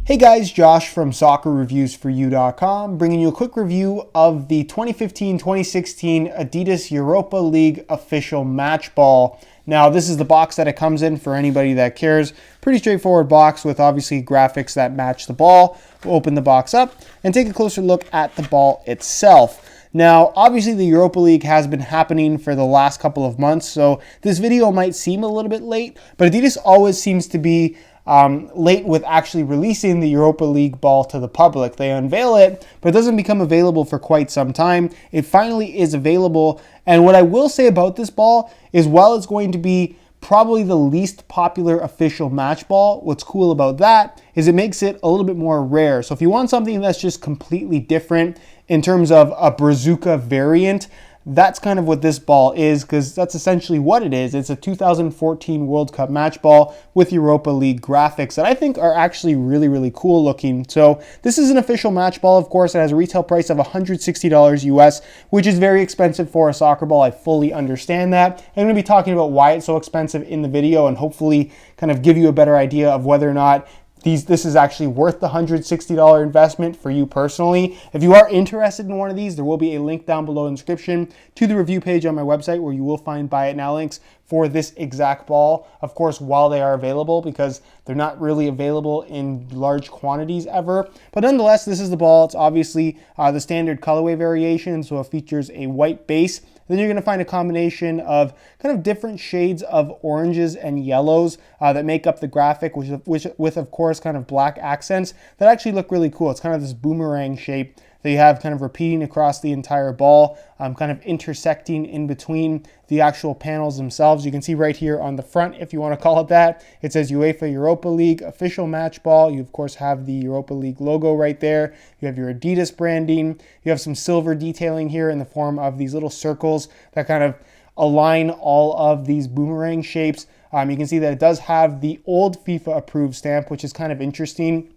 Hey guys, Josh from soccerreviewsforyou.com bringing you a quick review of the 2015-2016 Adidas Europa League official match ball. Now this is the box that it comes in for anybody that cares. Pretty straightforward box with obviously graphics that match the ball. We'll open the box up and take a closer look at the ball itself. Now, obviously the Europa League has been happening for the last couple of months, so this video might seem a little bit late, but Adidas always seems to be late with actually releasing the Europa League ball to the public. They unveil it, but it doesn't become available for quite some time. It finally is available, and what I will say about this ball is while it's going to be probably the least popular official match ball, what's cool about that is it makes it a little bit more rare. So if you want something that's just completely different in terms of a Brazuca variant, that's kind of what this ball is, because that's essentially what it is. It's a 2014 World Cup match ball with Europa League graphics that I think are actually really, really cool looking. So this is an official match ball, of course. It has a retail price of $160 US, which is very expensive for a soccer ball. I fully understand that. I'm going to be talking about why it's so expensive in the video and hopefully kind of give you a better idea of whether or not this is actually worth the $160 investment for you personally. If you are interested in one of these, there will be a link down below in the description to the review page on my website where you will find buy it now links for this exact ball, of course, while they are available, because they're not really available in large quantities ever. But nonetheless, this is the ball. It's obviously the standard colorway variation, so it features a white base. Then you're going to find a combination of kind of different shades of oranges and yellows that make up the graphic, which with, of course, kind of black accents that actually look really cool. It's kind of this boomerang shape that you have kind of repeating across the entire ball, kind of intersecting in between the actual panels themselves. You can see right here on the front, if you want to call it that, it says UEFA Europa League official match ball. You, of course, have the Europa League logo right there. You have your Adidas branding. You have some silver detailing here in the form of these little circles that kind of align all of these boomerang shapes. You can see that it does have the old FIFA approved stamp, which is kind of interesting.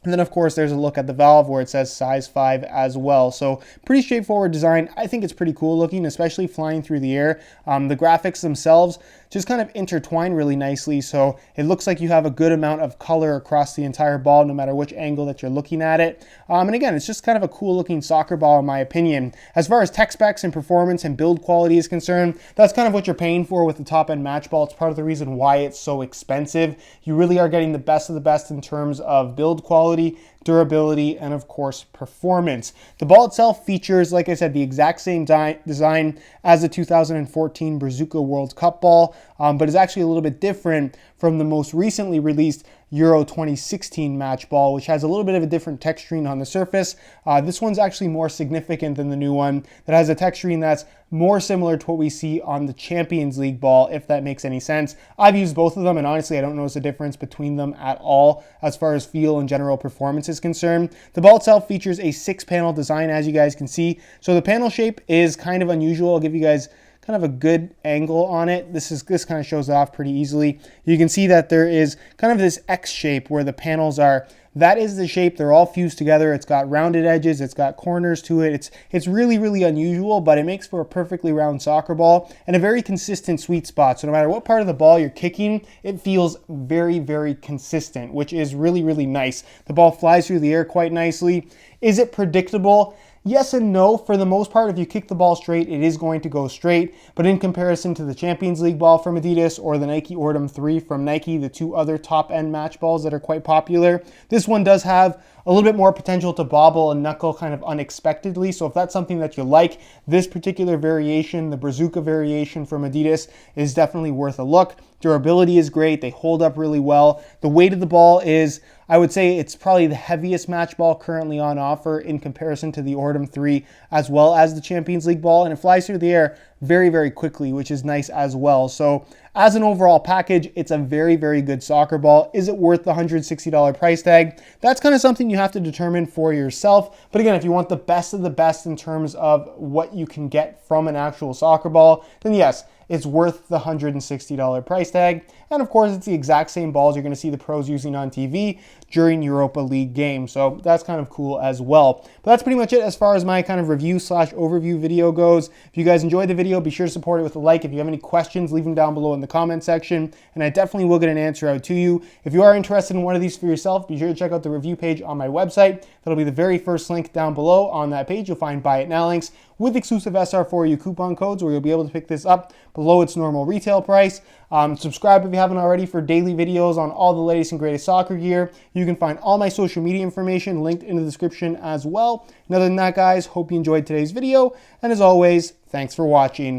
And then, of course, there's a look at the valve where it says size 5 as well. So pretty straightforward design. I think it's pretty cool looking, especially flying through the air. The graphics themselves just kind of intertwine really nicely. So it looks like you have a good amount of color across the entire ball, no matter which angle that you're looking at it. And again, it's just kind of a cool looking soccer ball in my opinion. As far as tech specs and performance and build quality is concerned, that's kind of what you're paying for with the top end match ball. It's part of the reason why it's so expensive. You really are getting the best of the best in terms of build quality, durability, and of course performance. The ball itself features, like I said, the exact same design as the 2014 Brazuca World Cup ball, but is actually a little bit different from the most recently released Euro 2016 match ball, which has a little bit of a different texturing on the surface. This one's actually more significant than the new one that has a texturing that's more similar to what we see on the Champions League ball, if that makes any sense. I've used both of them, and honestly, I don't notice a difference between them at all as far as feel and general performance is concerned. The ball itself features a 6-panel design, as you guys can see. So the panel shape is kind of unusual. I'll give you guys kind of a good angle on it. This kind of shows it off pretty easily. You can see that there is kind of this X shape where the panels are. That is the shape. They're all fused together. It's got rounded edges. It's got corners to it. It's really, really unusual, but it makes for a perfectly round soccer ball and a very consistent sweet spot. So no matter what part of the ball you're kicking, it feels very, very consistent, which is really, really nice. The ball flies through the air quite nicely. Is it predictable? Yes and no. For the most part, if you kick the ball straight, it is going to go straight. But in comparison to the Champions League ball from Adidas or the Nike Ordum 3 from Nike, the two other top-end match balls that are quite popular, this one does have a little bit more potential to bobble and knuckle kind of unexpectedly. So if that's something that you like, this particular variation, the Brazuca variation from Adidas, is definitely worth a look. Durability is great. They hold up really well. The weight of the ball is, I would say it's probably the heaviest match ball currently on offer in comparison to the Ordum 3 as well as the Champions League ball, and it flies through the air very, very quickly, which is nice as well. So as an overall package, it's a very, very good soccer ball. Is it worth the $160 price tag? That's kind of something you have to determine for yourself. But again, if you want the best of the best in terms of what you can get from an actual soccer ball, then yes, it's worth the $160 price tag. And of course, it's the exact same balls you're going to see the pros using on TV during Europa League games. So that's kind of cool as well. But that's pretty much it as far as my kind of review / overview video goes. If you guys enjoyed the video, be sure to support it with a like. If you have any questions, leave them down below in the comment section, and I definitely will get an answer out to you. If you are interested in one of these for yourself, be sure to check out the review page on my website. That'll be the very first link down below. On that page, you'll find Buy It Now links with exclusive SR4U coupon codes where you'll be able to pick this up below its normal retail price. Subscribe if you haven't already for daily videos on all the latest and greatest soccer gear. You can find all my social media information linked in the description as well. And other than that, guys, hope you enjoyed today's video. And as always, thanks for watching.